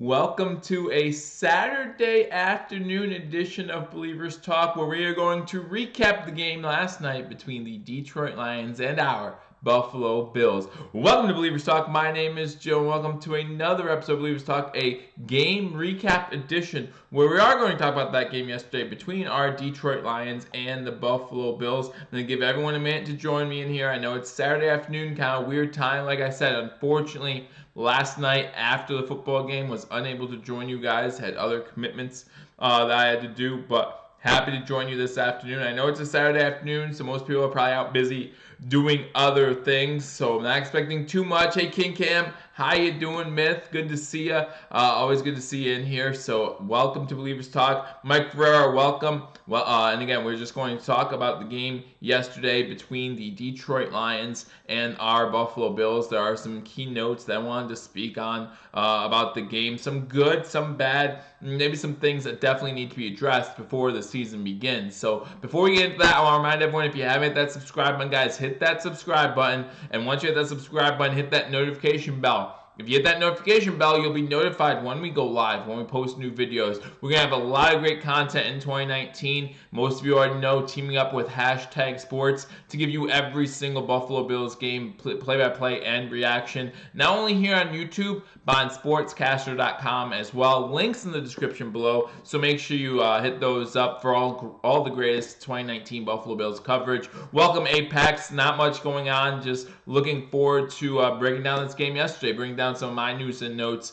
Welcome to a Saturday afternoon edition of Believers Talk, where we are going to recap the game last night between the Detroit Lions and our Buffalo Bills. Welcome to Believers Talk. My name is Joe, and welcome to another episode of Believers Talk, a game recap edition, where we are going to talk about that game yesterday between our Detroit Lions and the Buffalo Bills. I'm going to give everyone a minute to join me in here. I know it's Saturday afternoon, kind of weird time. Like I said, unfortunately, last night after the football game, was unable to join you guys, had other commitments that I had to do, but happy to join you this afternoon. I know it's a Saturday afternoon, so most people are probably out busy doing other things, so I'm not expecting too much. Hey, King Cam, how you doing, Myth? Good to see you. Always good to see you in here. So welcome to Believers Talk. Mike Ferreira, welcome. Well, and again, we're just going to talk about the game yesterday between the Detroit Lions and our Buffalo Bills. There are some key notes that I wanted to speak on about the game. Some good, some bad, maybe some things that definitely need to be addressed before the season begins. So before we get into that, I want to remind everyone, if you haven't hit that subscribe button, guys, hit that subscribe button. And once you hit that subscribe button, hit that notification bell. If you hit that notification bell, you'll be notified when we go live, when we post new videos. We're going to have a lot of great content in 2019. Most of you already know, teaming up with Hashtag Sports to give you every single Buffalo Bills game play-by-play and reaction. Not only here on YouTube, but on sportscaster.com as well. Links in the description below, so make sure you hit those up for all the greatest 2019 Buffalo Bills coverage. Welcome, Apex. Not much going on. Just looking forward to breaking down this game yesterday, bringing down some of my news and notes.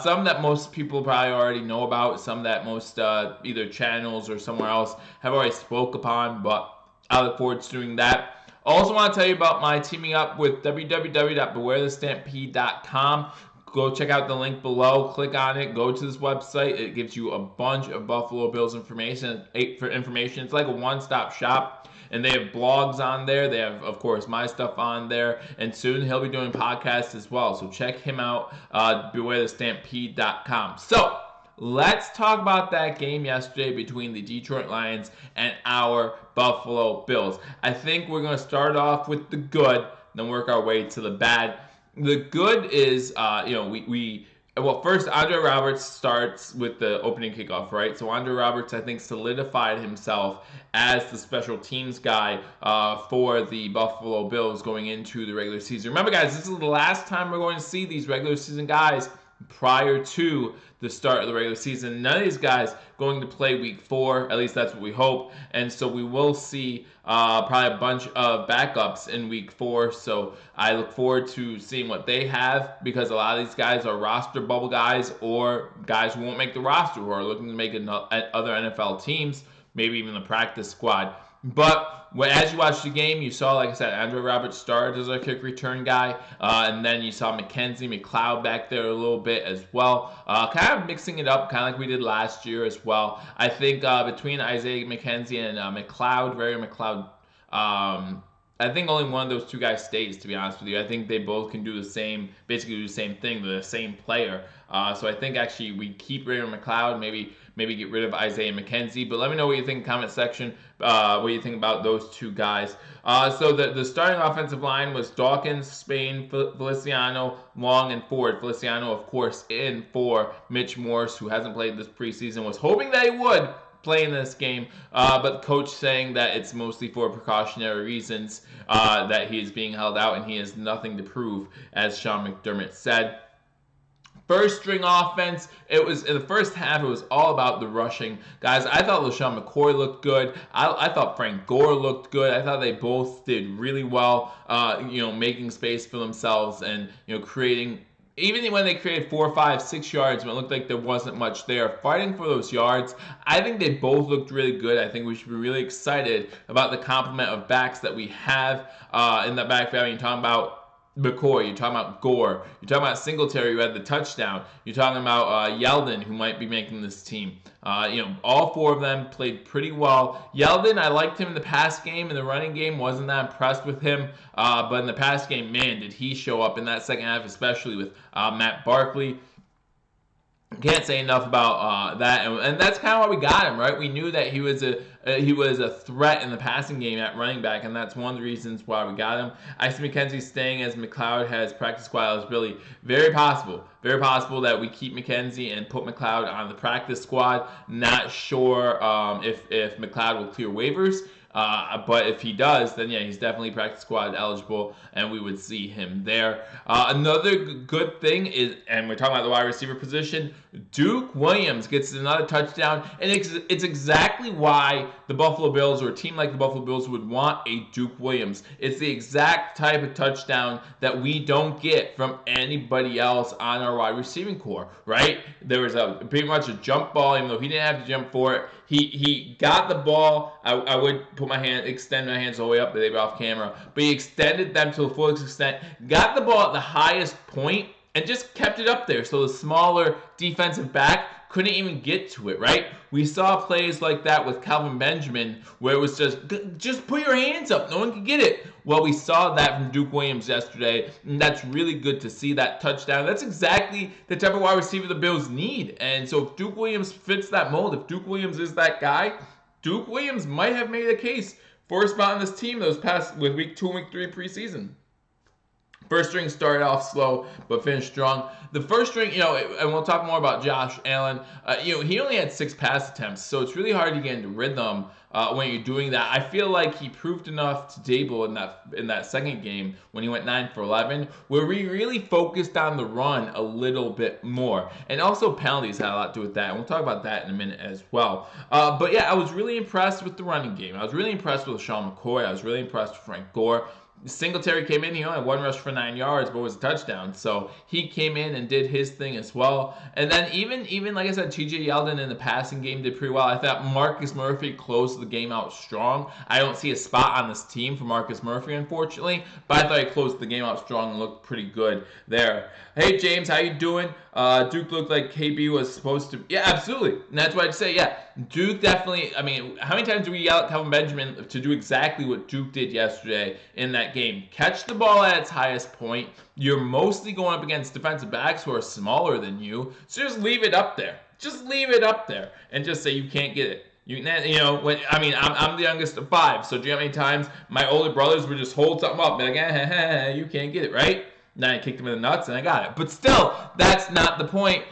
Some that most people probably already know about, some that most either channels or somewhere else have already spoke upon, but I look forward to doing that. Also want to tell you about my teaming up with www.bewarethestampede.com. Go check out the link below. Click on it. Go to this website. It gives you a bunch of Buffalo Bills information. It's like a one-stop shop. And they have blogs on there. They have, of course, my stuff on there. And soon he'll be doing podcasts as well. So check him out, bewarethestampede.com. So let's talk about that game yesterday between the Detroit Lions and our Buffalo Bills. I think we're going to start off with the good, then work our way to the bad. The good is, first, Andre Roberts starts with the opening kickoff, right? So Andre Roberts, I think, solidified himself as the special teams guy for the Buffalo Bills going into the regular season. Remember, guys, this is the last time we're going to see these regular season guys prior to the start of the regular season. None of these guys going to play week 4, at least that's what we hope, and so we will see probably a bunch of backups in week 4, so I look forward to seeing what they have, because a lot of these guys are roster bubble guys or guys who won't make the roster, who are looking to make other NFL teams, maybe even the practice squad. But as you watched the game, you saw, like I said, Andre Roberts started as our kick return guy, and then you saw McLeod back there a little bit as well, kind of mixing it up, kind of like we did last year as well. I think between Isaiah McKenzie and McLeod, I think only one of those two guys stays, to be honest with you. I think they both can do basically do the same thing. They're the same player. So I think actually we keep Ray McLeod, maybe get rid of Isaiah McKenzie. But let me know what you think in the comment section, what you think about those two guys. So the starting offensive line was Dawkins, Spain, Feliciano, Long, and Ford. Feliciano, of course, in for Mitch Morse, who hasn't played this preseason, was hoping that he would play in this game, but the coach saying that it's mostly for precautionary reasons that he is being held out and he has nothing to prove, as Sean McDermott said. First string offense, it was in the first half, it was all about the rushing. Guys, I thought LaShawn McCoy looked good. I thought Frank Gore looked good. I thought they both did really well, making space for themselves and, creating. Even when they created 4, 5, 6 yards, when it looked like there wasn't much there, fighting for those yards, I think they both looked really good. I think we should be really excited about the complement of backs that we have in the backfield. You're talking about McCoy, you're talking about Gore, you're talking about Singletary, who had the touchdown, you're talking about Yeldon, who might be making this team. All 4 of them played pretty well. Yeldon, I liked him in the pass game. In the running game, wasn't that impressed with him. But in the pass game, man, did he show up in that second half, especially with Matt Barkley. Can't say enough about that, and that's kind of why we got him, right? We knew that he was a threat in the passing game at running back, and that's one of the reasons why we got him. I see McKenzie staying as McLeod has practice squad is really very possible that we keep McKenzie and put McLeod on the practice squad. Not sure if McLeod will clear waivers. But if he does, then yeah, he's definitely practice squad eligible, and we would see him there. Another good thing is, and we're talking about the wide receiver position, Duke Williams gets another touchdown, and it's exactly why the Buffalo Bills or a team like the Buffalo Bills would want a Duke Williams. It's the exact type of touchdown that we don't get from anybody else on our wide receiving core, right? There was pretty much a jump ball, even though he didn't have to jump for it. He got the ball. I would extend my hands all the way up, but they were off camera. But he extended them to the fullest extent, got the ball at the highest point, and just kept it up there. So the smaller defensive back couldn't even get to it, right? We saw plays like that with Calvin Benjamin, where it was just put your hands up. No one can get it. Well, we saw that from Duke Williams yesterday, and that's really good to see that touchdown. That's exactly the type of wide receiver the Bills need. And so if Duke Williams fits that mold, if Duke Williams is that guy, Duke Williams might have made a case for a spot on this team those past with week 2 and week 3 preseason. First string started off slow, but finished strong. The first string, and we'll talk more about Josh Allen. He only had 6 pass attempts, so it's really hard to get into rhythm when you're doing that. I feel like he proved enough to Dable in that second game when he went 9 for 11, where we really focused on the run a little bit more, and also penalties had a lot to do with that. And we'll talk about that in a minute as well. But yeah, I was really impressed with the running game. I was really impressed with Sean McCoy. I was really impressed with Frank Gore. Singletary came in, he only had 1 rush for 9 yards, but it was a touchdown. So he came in and did his thing as well. And then even like I said, TJ Yeldon in the passing game did pretty well. I thought Marcus Murphy closed the game out strong. I don't see a spot on this team for Marcus Murphy, unfortunately, but I thought he closed the game out strong and looked pretty good there. Hey James, how you doing? Duke looked like KB was supposed to. Yeah, absolutely. And that's why I'd say, yeah, Duke definitely. I mean, how many times do we yell at Calvin Benjamin to do exactly what Duke did yesterday in that game? Catch the ball at its highest point. You're mostly going up against defensive backs who are smaller than you, so just leave it up there. Just leave it up there and just say you can't get it. I'm the youngest of 5, so do you know how many times my older brothers would just hold something up and be like, you can't get it, right? Then I kicked him in the nuts and I got it. But still, that's not the point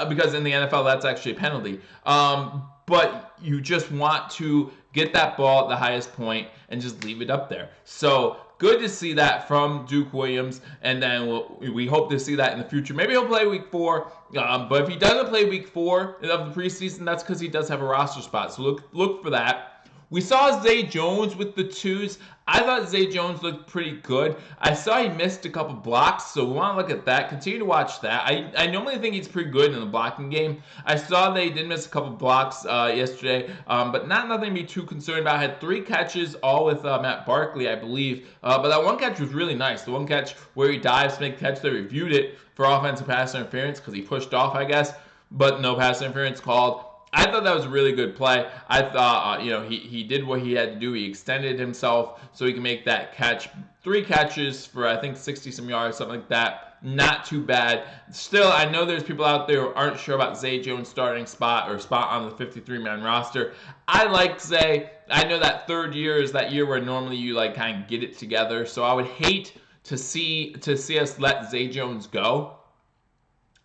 because in the NFL, that's actually a penalty. But you just want to get that ball at the highest point and just leave it up there. So good to see that from Duke Williams, and then we hope to see that in the future. Maybe he'll play week 4, but if he doesn't play week 4 of the preseason, that's because he does have a roster spot. So look for that. We saw Zay Jones with the 2s. I thought Zay Jones looked pretty good. I saw he missed a couple blocks, so we want to look at that. Continue to watch that. I normally think he's pretty good in the blocking game. I saw they did miss a couple blocks yesterday, but nothing to be too concerned about. Had 3 catches, all with Matt Barkley, I believe. But that one catch was really nice. The one catch where he dives to make the catch, they reviewed it for offensive pass interference because he pushed off, I guess, but no pass interference called. I thought that was a really good play. I thought, he did what he had to do. He extended himself so he can make that catch. 3 catches for, I think, 60-some yards, something like that. Not too bad. Still, I know there's people out there who aren't sure about Zay Jones' starting spot or spot on the 53-man roster. I like Zay. I know that third year is that year where normally you, kind of get it together. So I would hate to see us let Zay Jones go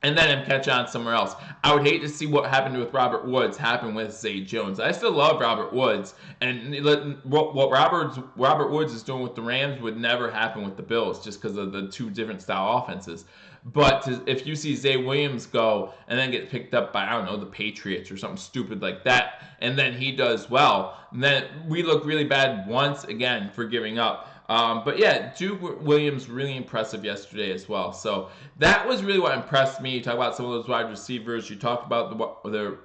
and then him catch on somewhere else. I would hate to see what happened with Robert Woods happen with Zay Jones. I still love Robert Woods, and what Robert Woods is doing with the Rams would never happen with the Bills just because of the 2 different style offenses. But if you see Zay Williams go and then get picked up by, I don't know, the Patriots or something stupid like that, and then he does well, then we look really bad once again for giving up. But yeah, Duke Williams really impressive yesterday as well. So that was really what impressed me. You talk about some of those wide receivers. You talked about the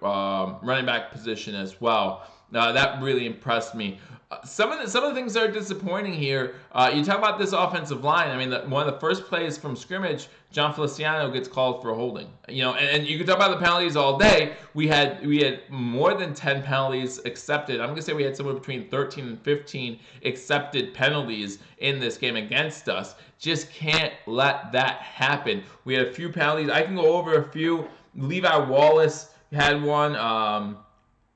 running back position as well. That really impressed me. some of the things that are disappointing here. You talk about this offensive line. I mean, one of the first plays from scrimmage, John Feliciano gets called for holding. And you can talk about the penalties all day. We had more than 10 penalties accepted. I'm gonna say we had somewhere between 13 and 15 accepted penalties in this game against us. Just can't let that happen. We had a few penalties. I can go over a few. Levi Wallace had one.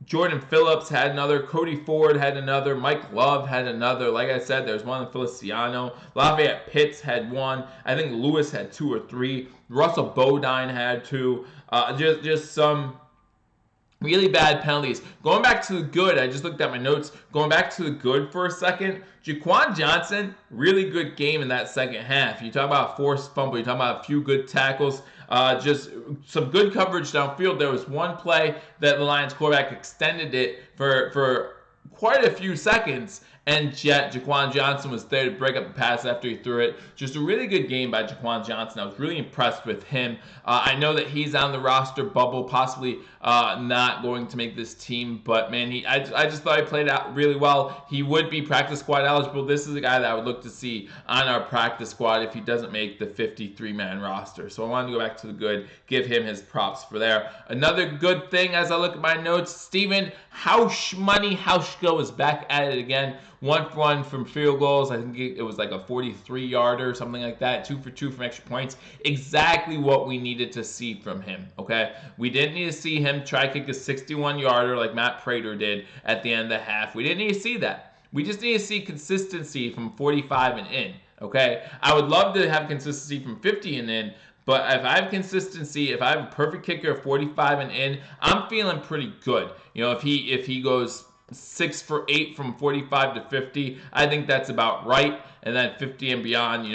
Jordan Phillips had another. Cody Ford had another. Mike Love had another. Like I said, there's one in Feliciano. Lafayette Pitts had one. I think Lewis had 2 or 3. Russell Bodine had 2. Just some really bad penalties. Going back to the good, I just looked at my notes. Going back to the good for a second, Jaquan Johnson, really good game in that second half. You talk about a forced fumble. You talk about a few good tackles. Just some good coverage downfield. There was one play that the Lions quarterback extended it for quite a few seconds, and yet Jaquan Johnson was there to break up the pass after he threw it. Just a really good game by Jaquan Johnson. I was really impressed with him. I know that he's on the roster bubble, possibly not going to make this team, but man, I just thought he played out really well. He would be practice squad eligible. This is a guy that I would look to see on our practice squad if he doesn't make the 53-man roster. So I wanted to go back to the good, give him his props for there. Another good thing as I look at my notes, Steven Hauschka is back at it again. 1 for 1 from field goals. I think it was like a 43-yarder or something like that. 2 for 2 from extra points. Exactly what we needed to see from him, okay? We didn't need to see him try kick a 61-yarder like Matt Prater did at the end of the half. We didn't need to see that. We just need to see consistency from 45 and in, okay? I would love to have consistency from 50 and in, but if I have consistency, if I have a perfect kicker of 45 and in, I'm feeling pretty good. If he goes 6 for 8 from 45 to 50, I think that's about right. And then 50 and beyond,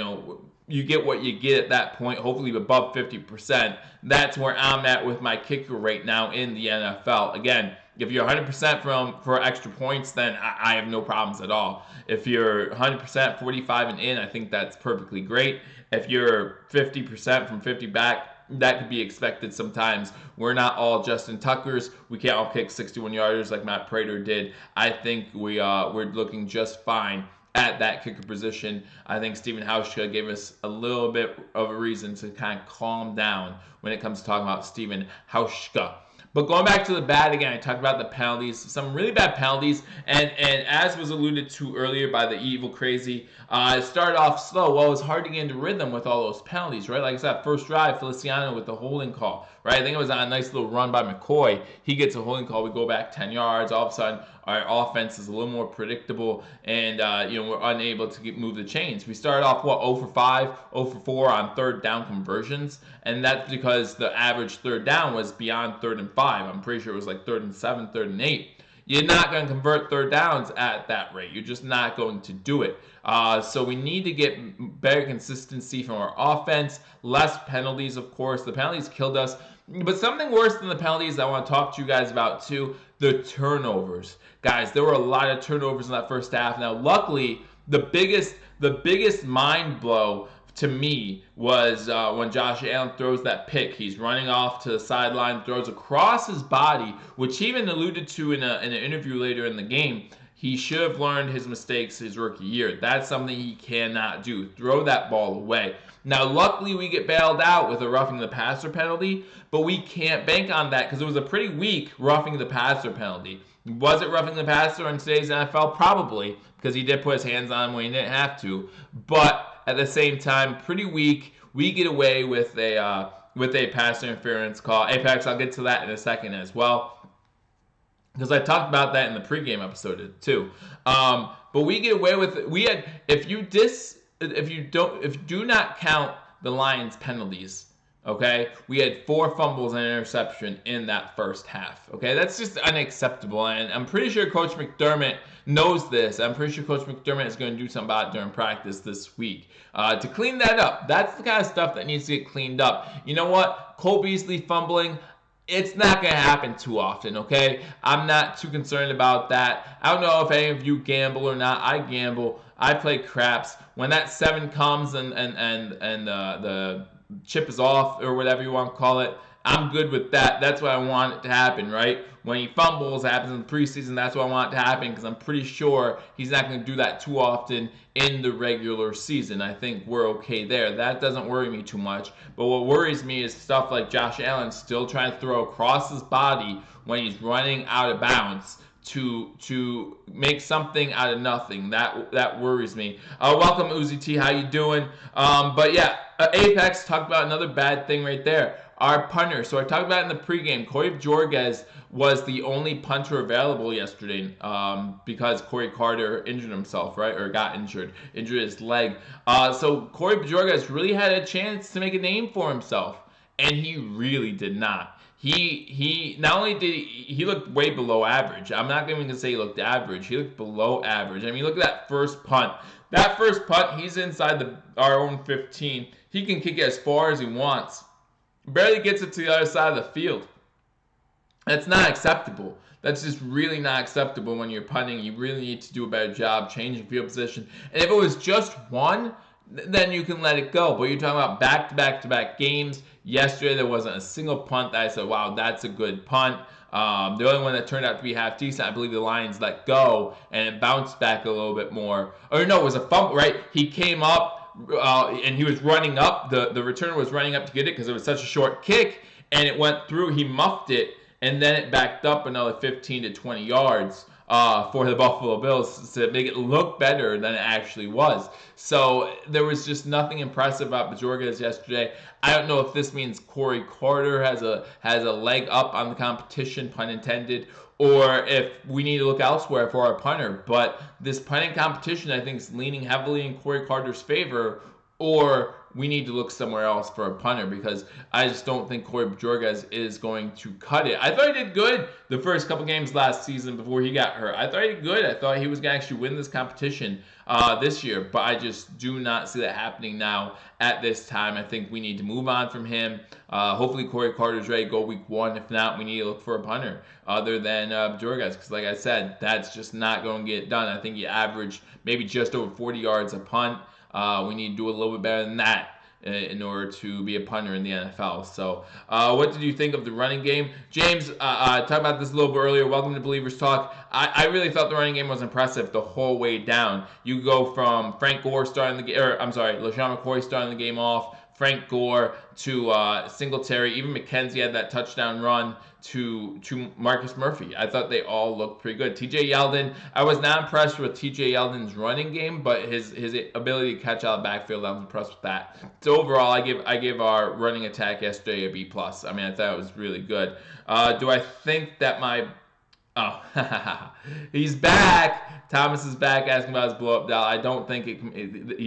you get what you get at that point, hopefully above 50%. That's where I'm at with my kicker right now in the NFL. Again, if you're 100% for extra points, then I have no problems at all. If you're 100% 45 and in, I think that's perfectly great. If you're 50% from 50 back, that could be expected sometimes. We're not all Justin Tuckers. We can't all kick 61-yarders like Matt Prater did. I think we're looking just fine at that kicker position. I think Steven Hauschka gave us a little bit of a reason to kind of calm down when it comes to talking about Steven Hauschka. But going back to the bad again, I talked about the penalties, some really bad penalties, and as was alluded to earlier by the Evil Crazy, it started off slow. Well, it was hard to get into rhythm with all those penalties, right? Like I said, first drive, Feliciano with the holding call, right? I think it was on a nice little run by McCoy. He gets a holding call. We go back 10 yards. All of a sudden, our offense is a little more predictable, and we're unable to move the chains. We started off 0 for 5, 0 for 4 on third down conversions, and that's because the average third down was beyond 3rd and 5. I'm pretty sure it was like 3rd and 7, 3rd and 8. You're not going to convert third downs at that rate. You're just not going to do it. So we need to get better consistency from our offense, less penalties, of course. The penalties killed us. But something worse than the penalties I want to talk to you guys about too, the turnovers. Guys, there were a lot of turnovers in that first half. Now, luckily, the biggest mind blow to me was when Josh Allen throws that pick. He's running off to the sideline, throws across his body, which he even alluded to in an interview later in the game. He should have learned his mistakes his rookie year. That's something he cannot do. Throw that ball away. Now, luckily, we get bailed out with a roughing the passer penalty, but we can't bank on that because it was a pretty weak roughing the passer penalty. Was it roughing the passer in today's NFL? Probably, because he did put his hands on him when he didn't have to. But at the same time, pretty weak. We get away with a pass interference call. Apex, I'll get to that in a second as well, because I talked about that in the pregame episode too. But we get away with it. We had if you do not count the Lions penalties, okay, we had 4 fumbles and an interception in that first half. Okay, that's just unacceptable, and I'm pretty sure Coach McDermott knows this. I'm pretty sure Coach McDermott is going to do something about it during practice this week to clean that up. That's the kind of stuff that needs to get cleaned up. You know what? Cole Beasley fumbling, it's not going to happen too often, okay? I'm not too concerned about that. I don't know if any of you gamble or not. I gamble. I play craps. When that 7 comes and the chip is off or whatever you want to call it, I'm good with that. That's what I want it to happen, right? When he fumbles, it happens in the preseason. That's what I want it to happen because I'm pretty sure he's not going to do that too often in the regular season. I think we're okay there. That doesn't worry me too much. But what worries me is stuff like Josh Allen still trying to throw across his body when he's running out of bounds to make something out of nothing. That worries me. Welcome Uzi T. How you doing? But yeah, Apex talked about another bad thing right there. Our punter. So I talked about it in the pregame. Corey Jorges was the only punter available yesterday because Corey Carter injured himself, right? Or got injured his leg. So Corey Jorges really had a chance to make a name for himself, and he really did not. He not only did he looked way below average. I'm not even gonna say he looked average. He looked below average. I mean, look at that first punt. That first punt, he's inside our own 15. He can kick it as far as he wants. Barely gets it to the other side of the field. That's not acceptable. That's just really not acceptable when you're punting. You really need to do a better job changing field position. And if it was just one, then you can let it go. But you're talking about back-to-back games. Yesterday, there wasn't a single punt that I said, wow, that's a good punt. The only one that turned out to be half decent, I believe the Lions let go, and it bounced back a little bit more. Or no, it was a fumble, right? He came up, and he was running up. The returner was running up to get it because it was such a short kick, and it went through. He muffed it, and then it backed up another 15 to 20 yards. For the Buffalo Bills to make it look better than it actually was. So there was just nothing impressive about Bajorges yesterday. I don't know if this means Corey Carter has a leg up on the competition, pun intended, or if we need to look elsewhere for our punter. But this punting competition, I think, is leaning heavily in Corey Carter's favor, or we need to look somewhere else for a punter because I just don't think Corey Bajorges is going to cut it. I thought he did good the first couple games last season before he got hurt. I thought he did good. I thought he was going to actually win this competition this year, but I just do not see that happening now at this time. I think we need to move on from him. Hopefully Corey Carter's ready to go week 1. If not, we need to look for a punter other than Bajorges because, like I said, that's just not going to get it done. I think he averaged maybe just over 40 yards a punt. We need to do a little bit better than that in order to be a punter in the NFL. So what did you think of the running game? James, talked about this a little bit earlier. Welcome to Believers Talk. I really thought the running game was impressive the whole way down. You go from Frank Gore starting the game, LaShawn McCoy starting the game off, Frank Gore to Singletary. Even McKenzie had that touchdown run to Marcus Murphy. I thought they all looked pretty good. TJ Yeldon, I was not impressed with TJ Yeldon's running game, but his ability to catch out of the backfield, I was impressed with that. So overall, I give our running attack yesterday a B+. I mean, I thought it was really good. Do I think that my... Oh, he's back. Thomas is back asking about his blow-up doll. I don't think you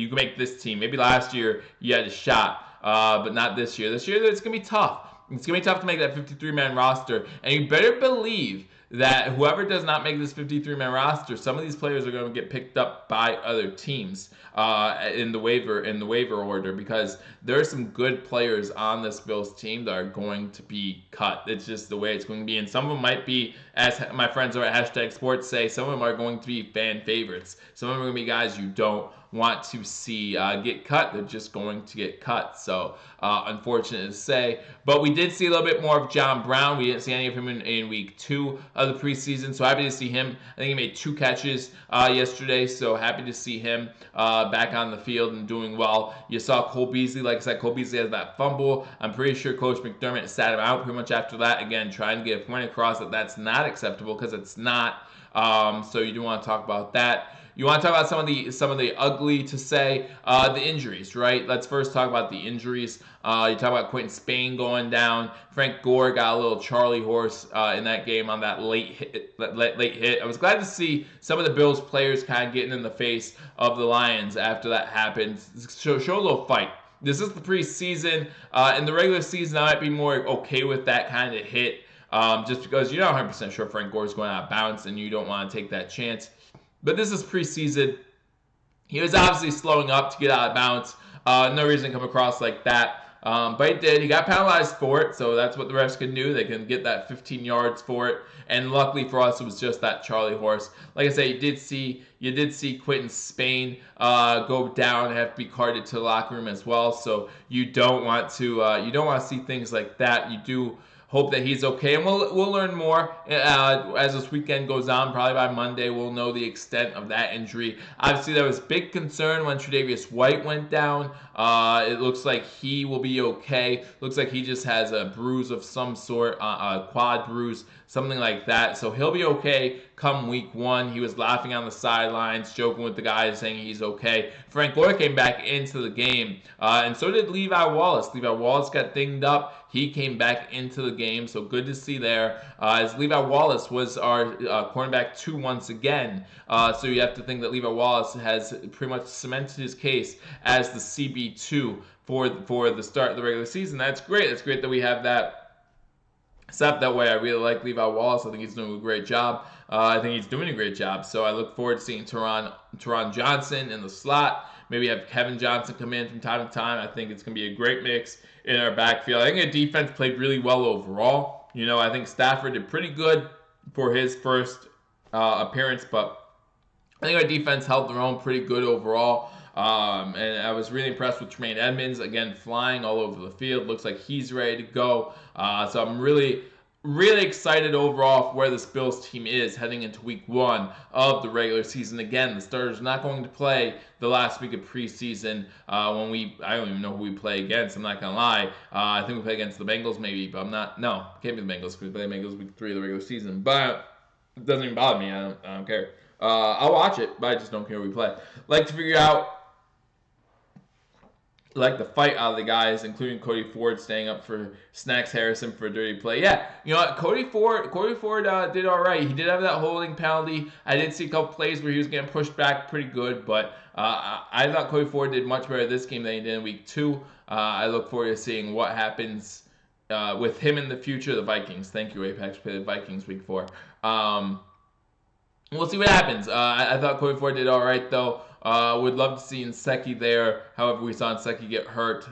can make this team. Maybe last year you had a shot, but not this year. This year it's going to be tough. It's going to be tough to make that 53-man roster. And you better believe that whoever does not make this 53-man roster, some of these players are going to get picked up by other teams in the waiver order because there are some good players on this Bills team that are going to be cut. It's just the way it's going to be. And some of them might be, as my friends over at Hashtag Sports say, some of them are going to be fan favorites. Some of them are going to be guys you don't want to see get cut. They're just going to get cut. So unfortunate to say. But we did see a little bit more of John Brown. We didn't see any of him in week 2 of the preseason. So happy to see him. I think he made 2 catches yesterday. So happy to see him back on the field and doing well. You saw Cole Beasley. Like I said, Cole Beasley has that fumble. I'm pretty sure Coach McDermott sat him out pretty much after that. Again, trying to get a point across that that's not acceptable because it's not. So you do want to talk about that. You want to talk about some of the ugly to say the injuries, right? Let's first talk about the injuries. You talk about Quentin Spain going down. Frank Gore got a little Charlie horse in that game on that late hit. I was glad to see some of the Bills players kind of getting in the face of the Lions after that happened. Show a little fight. This is the preseason. In the regular season, I might be more okay with that kind of hit, just because you're not 100% sure Frank Gore is going out of bounds and you don't want to take that chance. But this is preseason. He was obviously slowing up to get out of bounds. No reason to come across like that. But he did. He got penalized for it, so that's what the refs can do. They can get that 15 yards for it. And luckily for us, it was just that Charlie horse. Like I say, you did see Quentin Spain go down and have to be carted to the locker room as well. So you don't want to see things like that. You do hope that he's okay, and we'll learn more as this weekend goes on. Probably by Monday, we'll know the extent of that injury. Obviously, there was big concern when Tre'Davious White went down. It looks like he will be okay. Looks like he just has a bruise of some sort, a quad bruise, something like that. So he'll be okay come week 1. He was laughing on the sidelines, joking with the guys, saying he's okay. Frank Gore came back into the game, and so did Levi Wallace. Levi Wallace got dinged up. He came back into the game, so good to see there. As Levi Wallace was our cornerback 2 once again. So you have to think that Levi Wallace has pretty much cemented his case as the CB2 for the start of the regular season. That's great. It's great that we have that set that way. I really like Levi Wallace. I think he's doing a great job. So I look forward to seeing Teron Johnson in the slot. Maybe have Kevin Johnson come in from time to time. I think it's going to be a great mix in our backfield. I think our defense played really well overall. I think Stafford did pretty good for his first appearance, but I think our defense held their own pretty good overall. And I was really impressed with Tremaine Edmonds, again, flying all over the field. Looks like he's ready to go. So I'm really excited overall for where this Bills team is heading into week 1 of the regular season. Again, the starters are not going to play the last week of preseason I don't even know who we play against. I'm not going to lie. I think we play against the Bengals maybe, but can't be the Bengals because we play the Bengals week 3 of the regular season. But it doesn't even bother me. I don't care. I'll watch it, but I just don't care who we play. Like to figure out the fight out of the guys, including Cody Ford staying up for Snacks Harrison for a dirty play. Yeah, you know what? Cody Ford did all right. He did have that holding penalty. I did see a couple plays where he was getting pushed back pretty good, but I thought Cody Ford did much better this game than he did in week 2. I look forward to seeing what happens with him in the future. The Vikings. Thank you, Apex. Play the Vikings week 4. We'll see what happens. I thought Cody Ford did all right, though. Would love to see Nsekhe there. However, we saw Nsekhe get hurt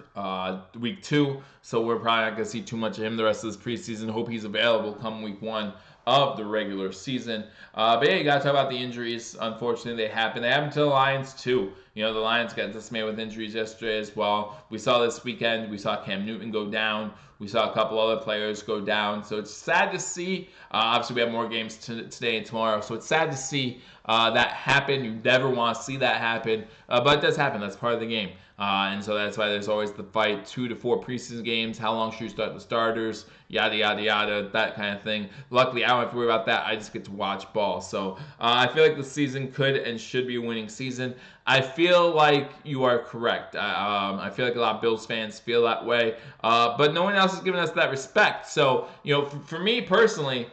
week 2, so we're probably not going to see too much of him the rest of this preseason. Hope he's available come week 1 of the regular season. But yeah, you got to talk about the injuries. Unfortunately, they happen. They happened to the Lions, too. The Lions got dismayed with injuries yesterday as well. We saw this weekend, we saw Cam Newton go down. We saw a couple other players go down. So it's sad to see. Obviously, we have more games today and tomorrow. So it's sad to see that happen. You never want to see that happen. But it does happen. That's part of the game. And so that's why there's always the fight, 2 to 4 preseason games. How long should you start the starters? Yada, yada, yada, that kind of thing. Luckily, I don't have to worry about that. I just get to watch ball. So I feel like the season could and should be a winning season. I feel like you are correct. I feel like a lot of Bills fans feel that way. But no one else has given us that respect. So, for me personally,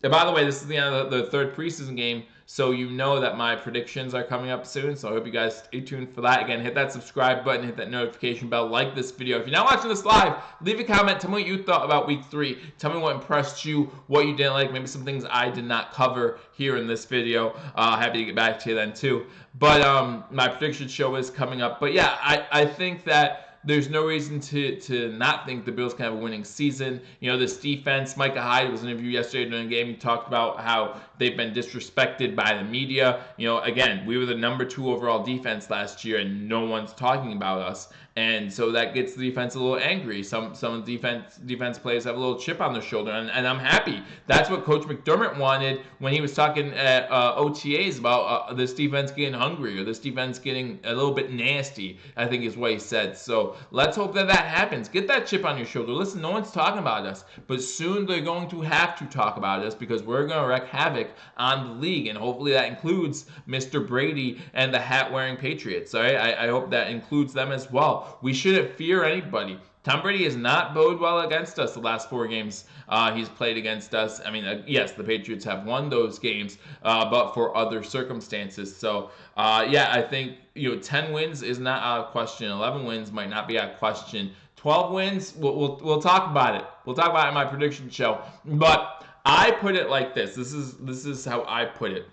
and by the way, this is the end of the 3rd preseason game, so you know that my predictions are coming up soon, so I hope you guys stay tuned for that. Again, hit that subscribe button, hit that notification bell, like this video. If you're not watching this live, leave a comment. Tell me what you thought about week 3. Tell me what impressed you, what you didn't like, maybe some things I did not cover here in this video. Happy to get back to you then too. But my prediction show is coming up. But yeah, I think that there's no reason to not think the Bills can have a winning season. This defense, Micah Hyde was interviewed yesterday during the game. He talked about how they've been disrespected by the media. Again, we were the number 2 overall defense last year, and no one's talking about us. And so that gets the defense a little angry. Some defense players have a little chip on their shoulder, and I'm happy. That's what Coach McDermott wanted when he was talking at OTAs about this defense getting hungry or this defense getting a little bit nasty, I think is what he said. So let's hope that happens. Get that chip on your shoulder. Listen, no one's talking about us, but soon they're going to have to talk about us because we're going to wreak havoc on the league, and hopefully that includes Mr. Brady and the hat-wearing Patriots. All right? I hope that includes them as well. We shouldn't fear anybody. Tom Brady has not bode well against us the last 4 games he's played against us. I mean, yes, the Patriots have won those games, but for other circumstances. So, yeah, I think 10 wins is not out of question. 11 wins might not be out of question. 12 wins, we'll talk about it. We'll talk about it in my prediction show. But I put it like this. This is how I put it.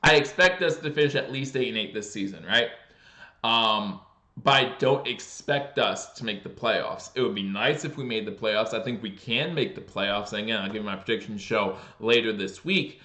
I expect us to finish at least 8-8 this season, right? but I don't expect us to make the playoffs. It would be nice if we made the playoffs. I think we can make the playoffs. And again, I'll give my prediction show later this week,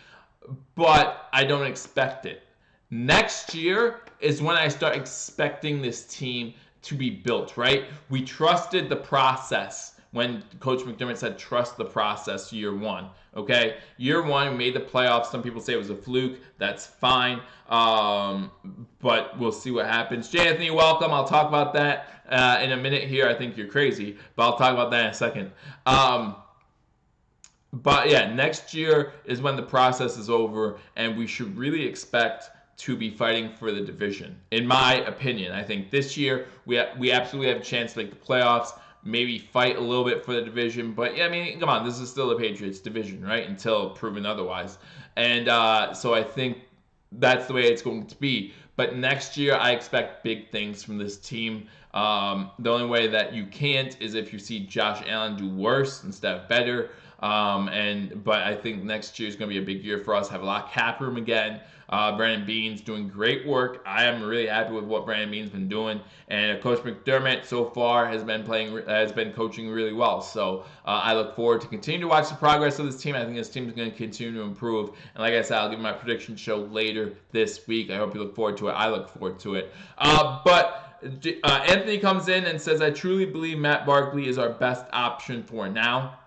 but I don't expect it. Next year is when I start expecting this team to be built, right? We trusted the process when Coach McDermott said trust the process year one. Okay, year one we made the playoffs. Some people say it was a fluke. That's fine, but we'll see what happens. J. Anthony, welcome. I'll talk about that in a minute here. I think you're crazy, but I'll talk about that in a second. But yeah, next year is when the process is over, and we should really expect to be fighting for the division. In my opinion, I think this year we absolutely have a chance to make the playoffs, maybe fight a little bit for the division. But yeah, I mean, come on, this is still the Patriots division, right? Until proven otherwise. And so I think that's the way it's going to be. But next year, I expect big things from this team. The only way that you can't is if you see Josh Allen do worse instead of better. But I think next year is going to be a big year for us. Have a lot of cap room again. Brandon Beane's doing great work. I am really happy with what Brandon Beane's been doing, and Coach McDermott so far has been coaching really well. So I look forward to continue to watch the progress of this team. I think this team is going to continue to improve. And like I said, I'll give my prediction show later this week. I hope you look forward to it. I look forward to it. Anthony comes in and says, I truly believe Matt Barkley is our best option for now.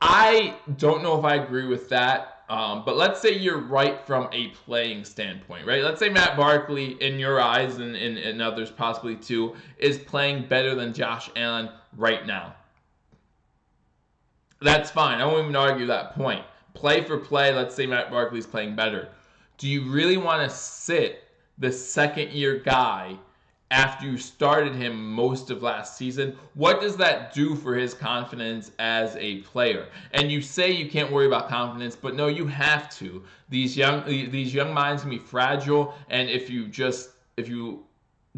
I don't know if I agree with that, but let's say you're right from a playing standpoint, right? Let's say Matt Barkley, in your eyes and others possibly too, is playing better than Josh Allen right now. That's fine. I won't even argue that point. Play for play, let's say Matt Barkley's playing better. Do you really want to sit the second-year guy after you started him most of last season? What does that do for his confidence as a player? And you say you can't worry about confidence, but no, you have to. These young minds can be fragile, and if you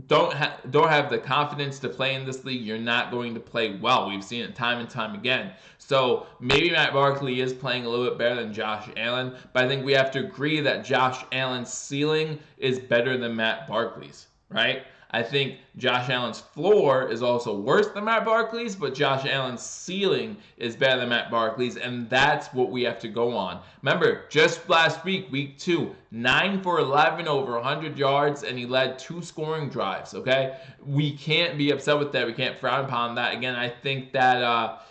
don't have the confidence to play in this league, you're not going to play well. We've seen it time and time again. So maybe Matt Barkley is playing a little bit better than Josh Allen, but I think we have to agree that Josh Allen's ceiling is better than Matt Barkley's, right? I think Josh Allen's floor is also worse than Matt Barkley's, but Josh Allen's ceiling is better than Matt Barkley's, and that's what we have to go on. Remember, just last week, week 2, 9 for 11 over 100 yards, and he led 2 scoring drives, okay? We can't be upset with that. We can't frown upon that. Again, I think that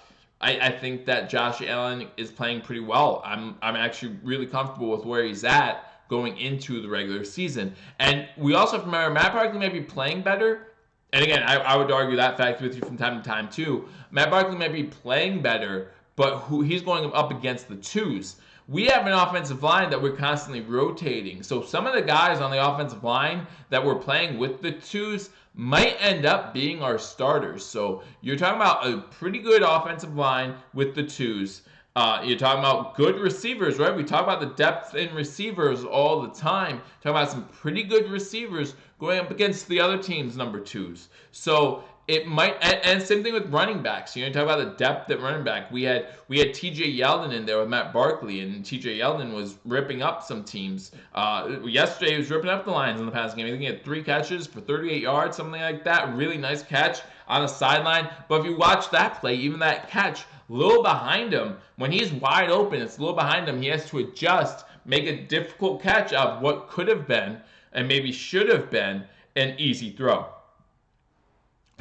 I think that Josh Allen is playing pretty well. I'm actually really comfortable with where he's at going into the regular season. And we also have to remember Matt Barkley may be playing better. And again, I would argue that fact with you from time to time too. Matt Barkley may be playing better, but he's going up against the twos. We have an offensive line that we're constantly rotating. So some of the guys on the offensive line that we're playing with the twos might end up being our starters. So you're talking about a pretty good offensive line with the twos. You're talking about good receivers, right? We talk about the depth in receivers all the time. Talking about some pretty good receivers going up against the other team's number 2s. So it might, and same thing with running backs. You know, talk about the depth at running back. We had T.J. Yeldon in there with Matt Barkley, and T.J. Yeldon was ripping up some teams. Yesterday he was ripping up the Lions in the past game. I think he had 3 catches for 38 yards, something like that. Really nice catch on the sideline. But if you watch that play, even that catch, a little behind him, when he's wide open, it's a little behind him. He has to adjust, make a difficult catch of what could have been and maybe should have been an easy throw.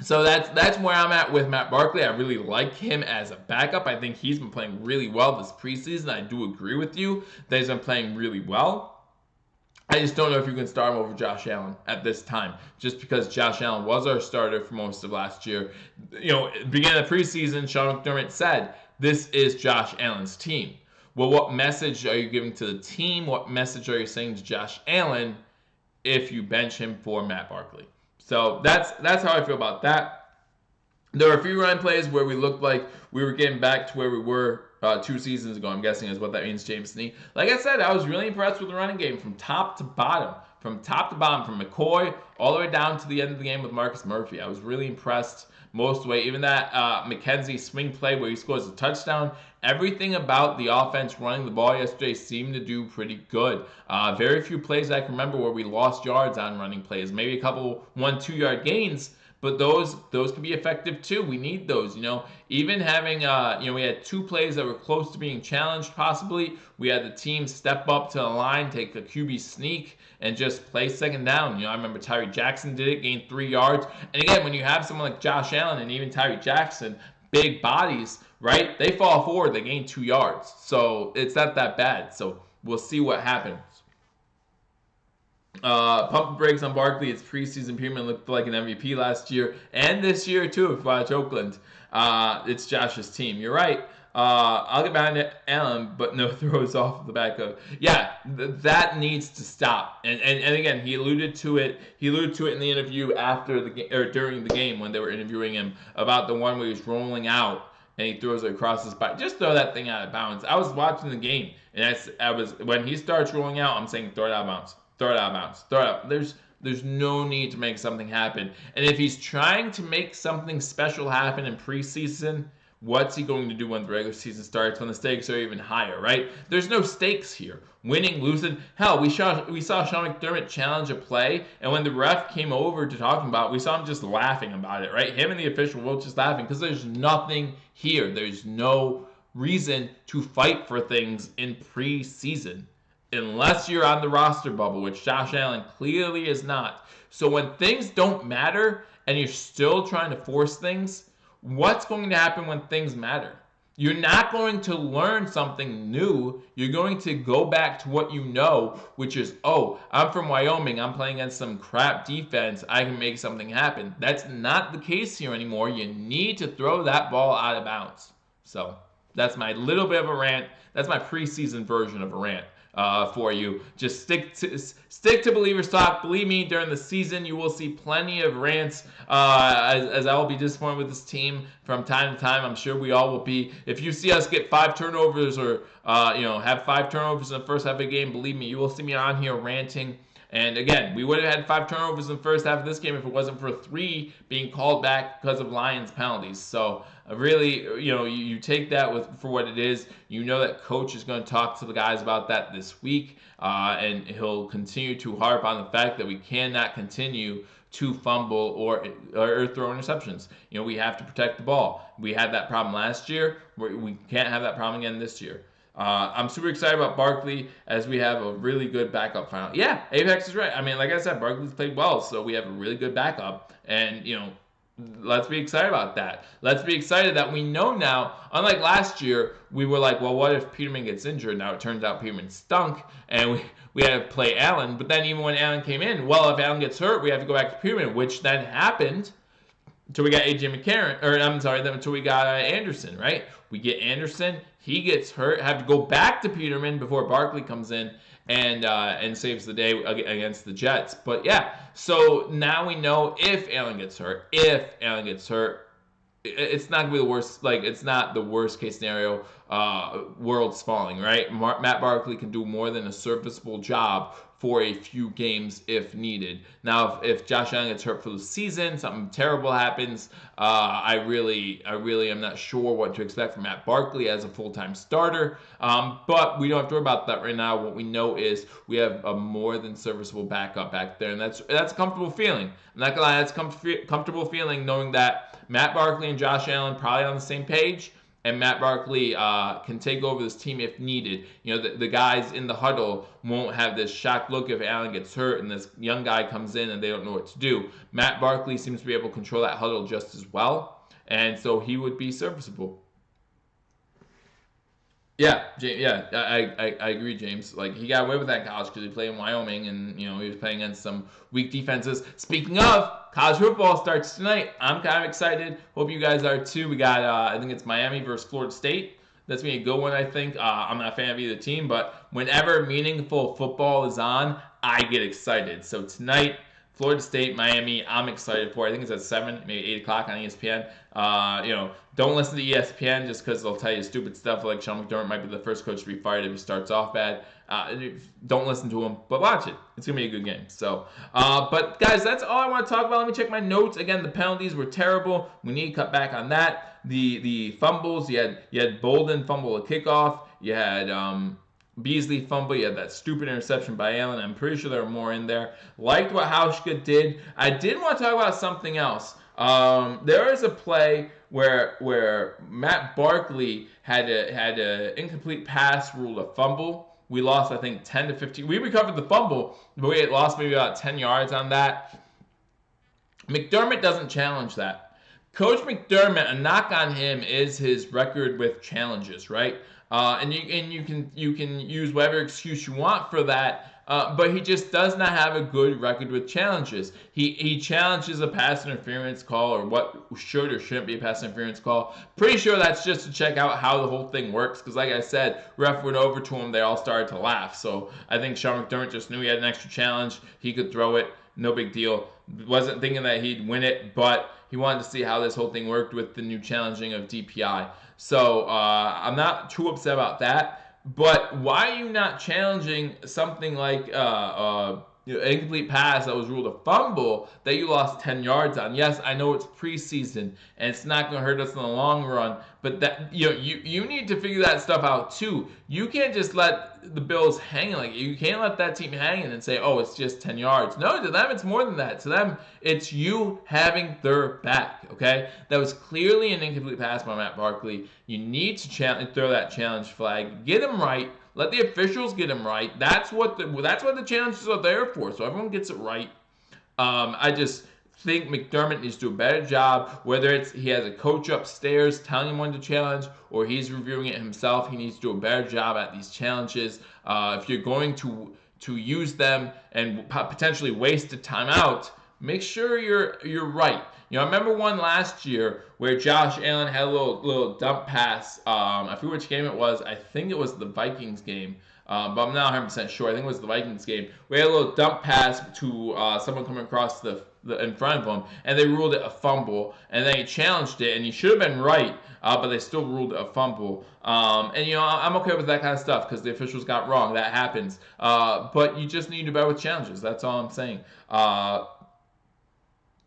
So that's where I'm at with Matt Barkley. I really like him as a backup. I think he's been playing really well this preseason. I do agree with you that he's been playing really well. I just don't know if you can start him over Josh Allen at this time, just because Josh Allen was our starter for most of last year. You know, beginning of the preseason, Sean McDermott said, this is Josh Allen's team. Well, what message are you giving to the team? What message are you saying to Josh Allen if you bench him for Matt Barkley? So that's how I feel about that. There were a few run plays where we looked like we were getting back to where we were 2 seasons ago, I'm guessing is what that means, James Nee. Like I said, I was really impressed with the running game from top to bottom. From McCoy all the way down to the end of the game with Marcus Murphy. I was really impressed most of the way. Even that McKenzie swing play where he scores a touchdown. Everything about the offense running the ball yesterday seemed to do pretty good. Very few plays I can remember where we lost yards on running plays. Maybe a couple 1-2 yard gains, but those can be effective too. We need those, Even having, we had 2 plays that were close to being challenged possibly. We had the team step up to the line, take a QB sneak, and just play second down. I remember Tyree Jackson did it, gained 3 yards. And again, when you have someone like Josh Allen and even Tyree Jackson, big bodies, right? They fall forward, they gain 2 yards. So it's not that bad. So we'll see what happens. Pump and brakes on Barkley. It's preseason. Peterman looked like an MVP last year and this year too. If you watch Oakland, it's Josh's team. You're right. I'll get behind Allen, but no throws off the back of. Yeah, that needs to stop. And again, he alluded to it. He alluded to it in the interview after the game or during the game when they were interviewing him about the one where he was rolling out and he throws it across his body. Just throw that thing out of bounds. I was watching the game, and I was when he starts rolling out, I'm saying throw it out of bounds. Throw it out of bounds. Throw it out. There's no need to make something happen. And if he's trying to make something special happen in preseason, what's he going to do when the regular season starts, when the stakes are even higher, right? There's no stakes here. Winning, losing. Hell, we saw Sean McDermott challenge a play, and when the ref came over to talking about it, we saw him just laughing about it, right? Him and the official were just laughing because there's nothing here. There's no reason to fight for things in preseason. Unless you're on the roster bubble, which Josh Allen clearly is not. So when things don't matter and you're still trying to force things, what's going to happen when things matter? You're not going to learn something new. You're going to go back to what you know, which is, oh, I'm from Wyoming. I'm playing against some crap defense. I can make something happen. That's not the case here anymore. You need to throw that ball out of bounds. So that's my little bit of a rant. That's my preseason version of a rant. For you. Just stick to Believers Talk. Believe me, during the season, you will see plenty of rants as I will be disappointed with this team from time to time. I'm sure we all will be. If you see us get 5 turnovers or have 5 turnovers in the first half of the game, believe me, you will see me on here ranting. And again, we would have had 5 turnovers in the first half of this game if it wasn't for 3 being called back because of Lions penalties. So really, you take that for what it is. You know that coach is going to talk to the guys about that this week, and he'll continue to harp on the fact that we cannot continue to fumble or throw interceptions. We have to protect the ball. We had that problem last year. We can't have that problem again this year. I'm super excited about Barkley as we have a really good backup final. Yeah, Apex is right. I mean, like I said, Barkley's played well, so we have a really good backup. And, let's be excited about that. Let's be excited that we know now, unlike last year, we were like, well, what if Peterman gets injured? Now it turns out Peterman stunk, and we had to play Allen. But then even when Allen came in, well, if Allen gets hurt, we have to go back to Peterman, which then happened until we got AJ McCarron, until we got Anderson, right? We get Anderson, he gets hurt, have to go back to Peterman before Barkley comes in and saves the day against the Jets. But yeah, so now we know if Allen gets hurt, it's not gonna be the worst. Like, it's not the worst case scenario. World's falling, right? Matt Barkley can do more than a serviceable job for a few games if needed. Now, if Josh Allen gets hurt for the season, something terrible happens, I really am not sure what to expect from Matt Barkley as a full-time starter. But we don't have to worry about that right now. What we know is we have a more than serviceable backup back there, and that's a comfortable feeling. I'm not gonna lie, that's a comfortable feeling knowing that Matt Barkley and Josh Allen probably on the same page, and Matt Barkley can take over this team if needed. The guys in the huddle won't have this shocked look if Allen gets hurt and this young guy comes in and they don't know what to do. Matt Barkley seems to be able to control that huddle just as well, and so he would be serviceable. Yeah, I agree, James. Like, he got away with that in college because he played in Wyoming, and he was playing against some weak defenses. Speaking of, college football starts tonight. I'm kind of excited. Hope you guys are too. We got I think it's Miami versus Florida State. That's gonna be a good one, I think. I'm not a fan of either team, but whenever meaningful football is on, I get excited. So tonight, Florida State, Miami, I'm excited for. I think it's at 7, maybe 8 o'clock on ESPN. Don't listen to ESPN just because they'll tell you stupid stuff like Sean McDermott might be the first coach to be fired if he starts off bad. Don't listen to him, but watch it. It's going to be a good game. So, but guys, that's all I want to talk about. Let me check my notes. Again, the penalties were terrible. We need to cut back on that. The fumbles, you had Bolden fumble a kickoff. You had Beasley fumble. You had that stupid interception by Allen. I'm pretty sure there were more in there. Liked what Hauschka did. I did want to talk about something else. There is a play where Matt Barkley had a incomplete pass ruled a fumble. We lost, I think, 10 to 15. We recovered the fumble, but we lost maybe about 10 yards on that. McDermott doesn't challenge that. Coach McDermott, a knock on him is his record with challenges, right? And you can use whatever excuse you want for that. But he just does not have a good record with challenges. He challenges a pass interference call or what should or shouldn't be a pass interference call. Pretty sure that's just to check out how the whole thing works. Because like I said, ref went over to him. They all started to laugh. So I think Sean McDermott just knew he had an extra challenge. He could throw it. No big deal. Wasn't thinking that he'd win it, but he wanted to see how this whole thing worked with the new challenging of DPI. So I'm not too upset about that. But why are you not challenging something like incomplete pass that was ruled a fumble that you lost 10 yards on? Yes, I know it's preseason and it's not going to hurt us in the long run, but that you need to figure that stuff out too. You can't just let the Bills hang like you can't let that team hang and say, oh, it's just 10 yards. No, to them it's more than that. To them, it's you having their back. Okay, that was clearly an incomplete pass by Matt Barkley. You need to throw that challenge flag. Get him right. Let the officials get him right. That's what the challenges are there for. So everyone gets it right. I just think McDermott needs to do a better job. Whether it's he has a coach upstairs telling him when to challenge or he's reviewing it himself, he needs to do a better job at these challenges. If you're going to use them and potentially waste a timeout, make sure you're right. I remember one last year where Josh Allen had a little dump pass. I forget which game it was. I think it was the Vikings game, but I'm not 100% sure. I think it was the Vikings game. We had a little dump pass to someone coming across the in front of him, and they ruled it a fumble. And then he challenged it, and he should have been right, but they still ruled it a fumble. And I'm okay with that kind of stuff because the officials got wrong. That happens. But you just need to do better with challenges. That's all I'm saying.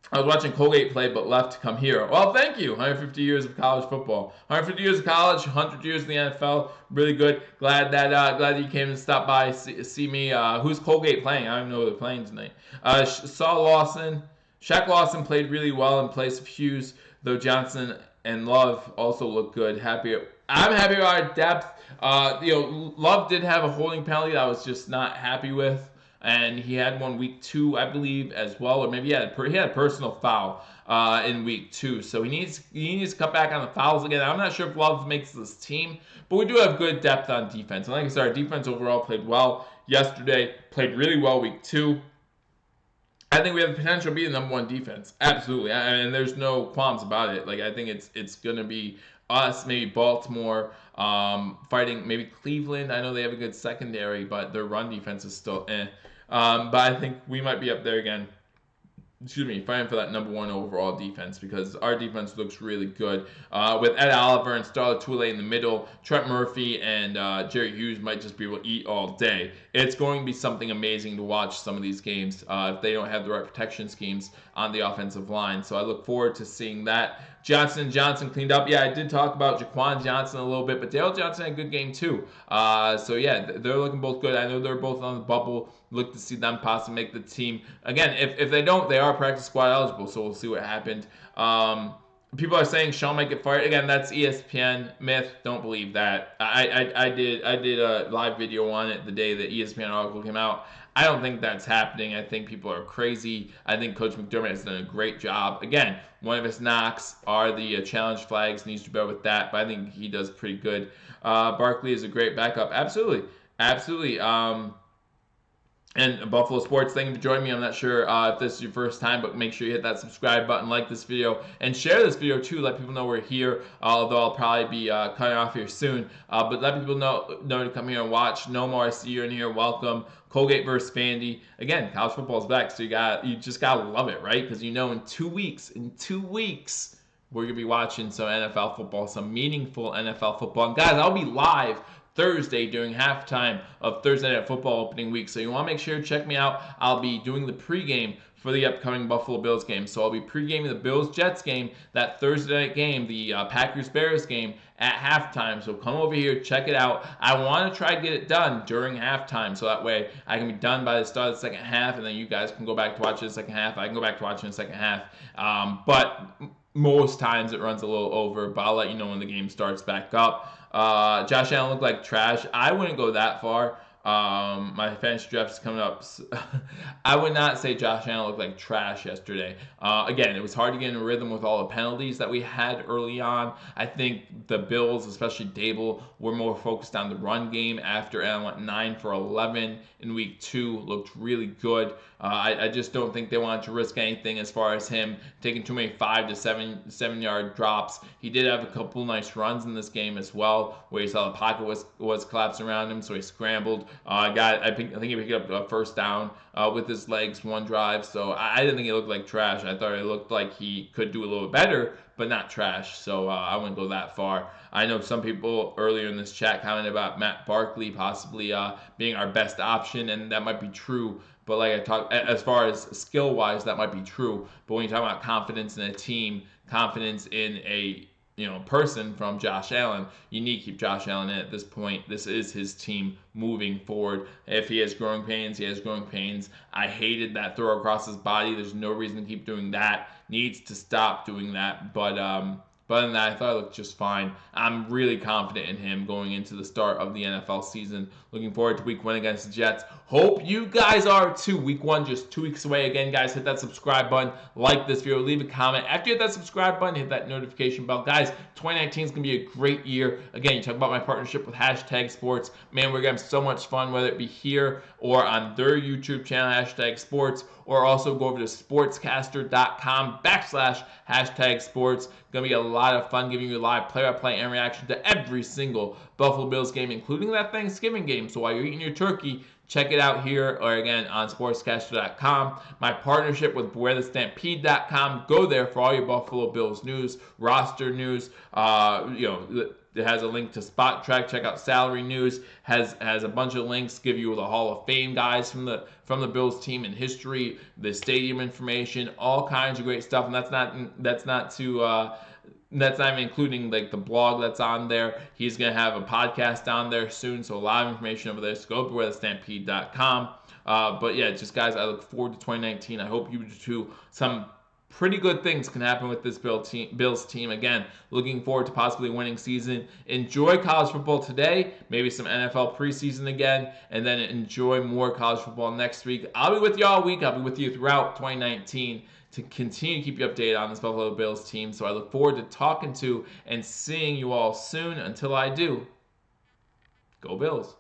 I was watching Colgate play, but left to come here. Well, thank you. 150 years of college football, 150 years of college, 100 years in the NFL. Really good. Glad that you came and stopped by, see me. Who's Colgate playing? I don't know who they're playing tonight. Shaq Lawson played really well in place of Hughes, though Johnson and Love also look good. I'm happy about our depth. Love did have a holding penalty that I was just not happy with. And he had one week 2, I believe, as well, or maybe he had a personal foul in week 2. So he needs to cut back on the fouls again. I'm not sure if Love makes this team, but we do have good depth on defense. And like I said, our defense overall played well yesterday, played really well week 2. I think we have the potential to be the number 1 defense. Absolutely, and there's no qualms about it. Like I think it's gonna be us, maybe Baltimore, fighting maybe Cleveland. I know they have a good secondary, but their run defense is still but I think we might be up there again. Fighting for that number 1 overall defense because our defense looks really good. With Ed Oliver and Starla Toure in the middle, Trent Murphy and Jerry Hughes might just be able to eat all day. It's going to be something amazing to watch some of these games if they don't have the right protection schemes on the offensive line. So I look forward to seeing that. Johnson cleaned up. Yeah, I did talk about Jaquan Johnson a little bit, but Dale Johnson had a good game too. So yeah, they're looking both good. I know they're both on the bubble. Look to see them possibly make the team. Again, if they don't, they are practice squad eligible, so we'll see what happened. People are saying Sean might get fired. Again, that's ESPN myth. Don't believe that. I did a live video on it the day the ESPN article came out. I don't think that's happening. I think people are crazy. I think Coach McDermott has done a great job. Again, one of his knocks are the challenge flags. Needs to bear with that, but I think he does pretty good. Barkley is a great backup. Absolutely. And Buffalo Sports, thank you for joining me. I'm not sure if this is your first time, but make sure you hit that subscribe button, like this video, and share this video too. Let people know we're here, although I'll probably be cutting off here soon. But let people know to come here and watch. No more, I see you in here. Welcome. Colgate versus Fandy. Again, college football is back, so you just gotta love it, right? Because in 2 weeks, we're gonna be watching some NFL football, some meaningful NFL football. And guys, I'll be live Thursday during halftime of Thursday Night Football opening week. So you want to make sure to check me out. I'll be doing the pregame for the upcoming Buffalo Bills game. So I'll be pregaming the Bills-Jets game, that Thursday night game, the Packers-Bears game at halftime. So come over here, check it out. I want to try to get it done during halftime, so that way I can be done by the start of the second half, and then you guys can go back to watch the second half. I can go back to watching the second half. But most times it runs a little over, but I'll let you know when the game starts back up. Josh Allen looked like trash. I wouldn't go that far. My fantasy draft is coming up. I would not say Josh Allen looked like trash yesterday. Again, it was hard to get in a rhythm with all the penalties that we had early on. I think the Bills, especially Dable, were more focused on the run game after Allen went 9 for 11 in week 2. Looked really good. I just don't think they wanted to risk anything as far as him taking too many 5 to 7 yard drops. He did have a couple nice runs in this game as well, where he saw the pocket was collapsing around him, so he scrambled. I think he picked up a first down with his legs one drive. So I didn't think he looked like trash. I thought it looked like he could do a little better, but not trash. So I wouldn't go that far. I know some people earlier in this chat commented about Matt Barkley possibly being our best option, and that might be true. But like I talked, as far as skill wise, that might be true. But when you talk about confidence in a team, confidence in a person from Josh Allen, you need to keep Josh Allen in at this point. This is his team moving forward. If he has growing pains, he has growing pains. I hated that throw across his body. There's no reason to keep doing that. Needs to stop doing that. But other than that, I thought it looked just fine. I'm really confident in him going into the start of the NFL season. Looking forward to week 1 against the Jets. Hope you guys are too. Week 1 just 2 weeks away. Again, guys, hit that subscribe button. Like this video. Leave a comment. After you hit that subscribe button, hit that notification bell. Guys, 2019 is going to be a great year. Again, you talk about my partnership with Hashtag Sports. Man, we're going to have so much fun, whether it be here or on their YouTube channel, Hashtag Sports, or also go over to sportscaster.com/Hashtag Sports. Going to be a lot of fun giving you live play-by-play and reaction to every single Buffalo Bills game, including that Thanksgiving game. So while you're eating your turkey, check it out here or again on sportscaster.com. My partnership with BewareTheStampede.com. Go there for all your Buffalo Bills news, roster news. It has a link to Spot Track. Check out Salary News. Has a bunch of links. Give you the Hall of Fame guys from the Bills team in history, the stadium information, all kinds of great stuff. And that's not even including like the blog that's on there. He's gonna have a podcast on there soon, so a lot of information over there. So go to BewareTheStampede.com. But yeah, just guys, I look forward to 2019. I hope you do too. Some pretty good things can happen with this Bills team. Again, looking forward to possibly winning season. Enjoy college football today, maybe some NFL preseason again, and then enjoy more college football next week. I'll be with you all week. I'll be with you throughout 2019 to continue to keep you updated on this Buffalo Bills team. So I look forward to talking to and seeing you all soon. Until I do, go Bills.